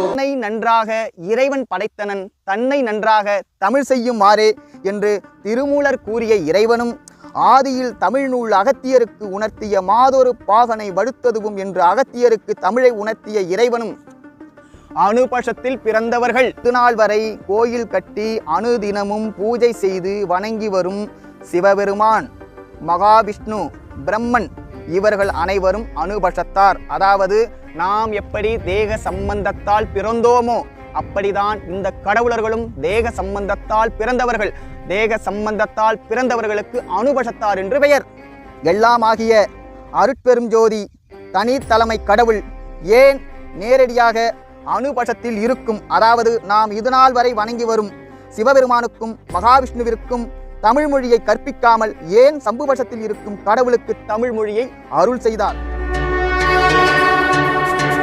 தன்னை நன்றாக இறைவன் படைத்தனன், தன்னை நன்றாக தமிழ் செய்யுமாறே என்று திருமூலர் கூறிய இறைவனும், ஆதியில் தமிழ் நூல் அகத்தியருக்கு உணர்த்திய மாதொரு பாகனை வடுத்ததுவும் என்று அகத்தியருக்கு தமிழை உணர்த்திய இறைவனும், அனுபஷத்தில் பிறந்தவர்கள் இதுநாள் வரை கோயில் கட்டி அனுதினமும் பூஜை செய்து வணங்கி வரும் சிவபெருமான், மகாவிஷ்ணு, பிரம்மன் இவர்கள் அனைவரும் அனுபஷத்தார். அதாவது நாம் எப்படி தேக சம்பந்தத்தால் பிறந்தோமோ அப்படிதான் இந்த கடவுளர்களும் தேக சம்பந்தத்தால் பிறந்தவர்கள். தேக சம்பந்தத்தால் பிறந்தவர்களுக்கு அனுபஷத்தார் என்று பெயர். எல்லாமாகிய அருட்பெரும் ஜோதி தனித்தலைமை கடவுள் ஏன் நேரடியாக அனுபஷத்தில் இருக்கும், அதாவது நாம் இதுநாள் வரை வணங்கி வரும் சிவபெருமானுக்கும் மகாவிஷ்ணுவிற்கும் தமிழ் மொழியை கற்பிக்காமல் ஏன் சம்புபஷத்தில் இருக்கும் கடவுளுக்கு தமிழ் மொழியை அருள் செய்தார்?